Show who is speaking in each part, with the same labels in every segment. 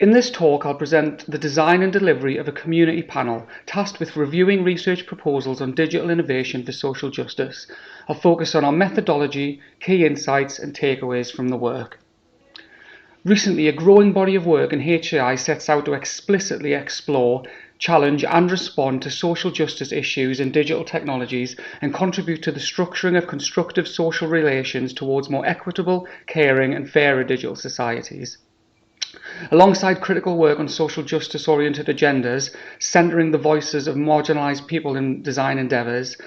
Speaker 1: In this talk, I'll present the design and delivery of a community panel tasked with reviewing research proposals on digital innovation for social justice. I'll focus on our methodology, key insights and takeaways from the work. Recently, a growing body of work in HCI sets out to explicitly explore, challenge and respond to social justice issues in digital technologies and contribute to the structuring of constructive social relations towards more equitable, caring and fairer digital societies. Alongside critical work on social justice-oriented agendas, centering the voices of marginalised people in design endeavours,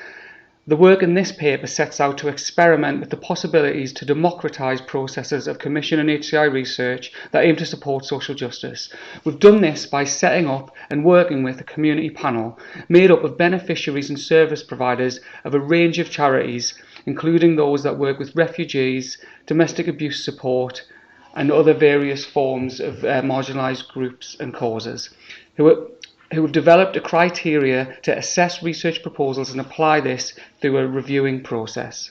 Speaker 1: the work in this paper sets out to experiment with the possibilities to democratise processes of Commission and HCI research that aim to support social justice. We've done this by setting up and working with a community panel made up of beneficiaries and service providers of a range of charities, including those that work with refugees, domestic abuse support, and other various forms of marginalised groups and causes, who have developed a criteria to assess research proposals and apply this through a reviewing process.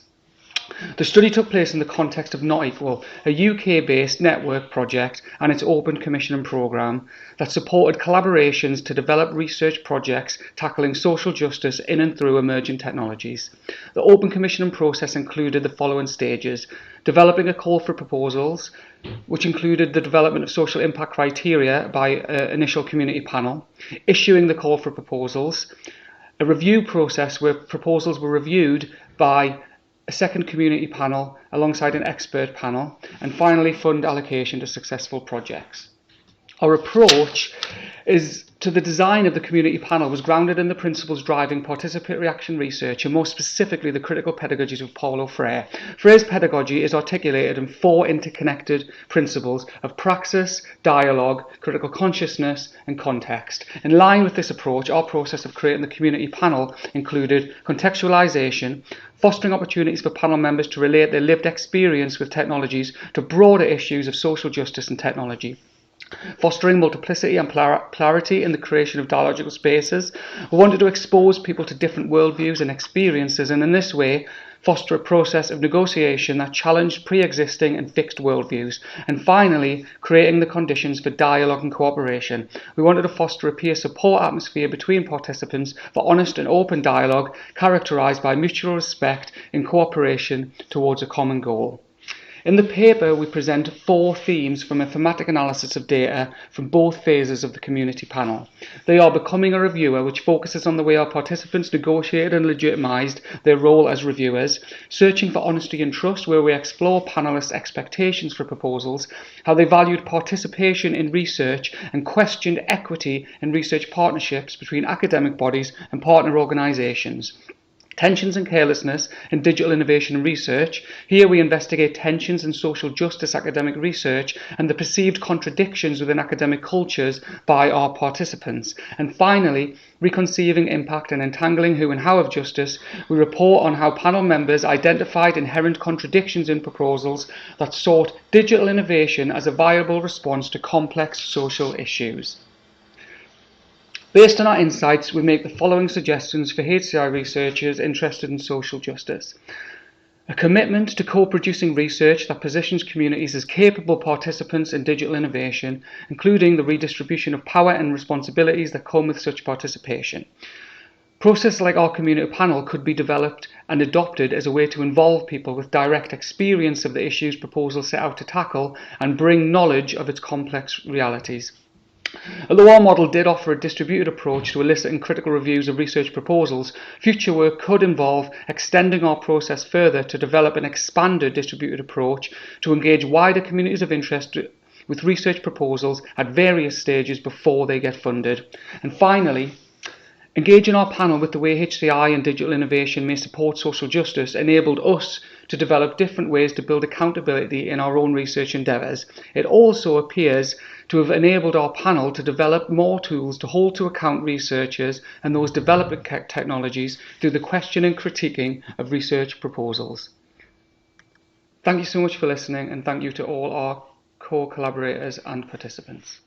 Speaker 1: The study took place in the context of Not Equal, a UK-based network project and its open commissioning programme that supported collaborations to develop research projects tackling social justice in and through emerging technologies. The open commissioning process included the following stages: developing a call for proposals, which included the development of social impact criteria by an initial community panel, issuing the call for proposals, a review process where proposals were reviewed by a second community panel alongside an expert panel, and finally fund allocation to successful projects. Our approach to the design of the community panel was grounded in the principles driving participatory action research, and more specifically the critical pedagogies of Paulo Freire. Freire's pedagogy is articulated in 4 interconnected principles of praxis, dialogue, critical consciousness and context. In line with this approach, our process of creating the community panel included contextualisation, fostering opportunities for panel members to relate their lived experience with technologies to broader issues of social justice and technology, fostering multiplicity and clarity in the creation of dialogical spaces. We wanted to expose people to different worldviews and experiences, and in this way foster a process of negotiation that challenged pre-existing and fixed worldviews, and finally creating the conditions for dialogue and cooperation. We wanted to foster a peer support atmosphere between participants for honest and open dialogue characterised by mutual respect and cooperation towards a common goal. In the paper, we present 4 themes from a thematic analysis of data from both phases of the community panel. They are becoming a reviewer, which focuses on the way our participants negotiated and legitimised their role as reviewers; searching for honesty and trust, where we explore panellists' expectations for proposals, how they valued participation in research and questioned equity in research partnerships between academic bodies and partner organisations. Tensions and carelessness in digital innovation and research. Here we investigate tensions in social justice academic research and the perceived contradictions within academic cultures by our participants. And finally, reconceiving impact and entangling who and how of justice. We report on how panel members identified inherent contradictions in proposals that sought digital innovation as a viable response to complex social issues. Based on our insights, we make the following suggestions for HCI researchers interested in social justice: a commitment to co-producing research that positions communities as capable participants in digital innovation, including the redistribution of power and responsibilities that come with such participation. Processes like our community panel could be developed and adopted as a way to involve people with direct experience of the issues proposals set out to tackle and bring knowledge of its complex realities. Although our model did offer a distributed approach to eliciting critical reviews of research proposals, future work could involve extending our process further to develop an expanded distributed approach to engage wider communities of interest with research proposals at various stages before they get funded. And finally, engaging our panel with the way HCI and digital innovation may support social justice enabled us to develop different ways to build accountability in our own research endeavours. It also appears to have enabled our panel to develop more tools to hold to account researchers and those developing technologies through the questioning and critiquing of research proposals. Thank you so much for listening, and thank you to all our co-collaborators and participants.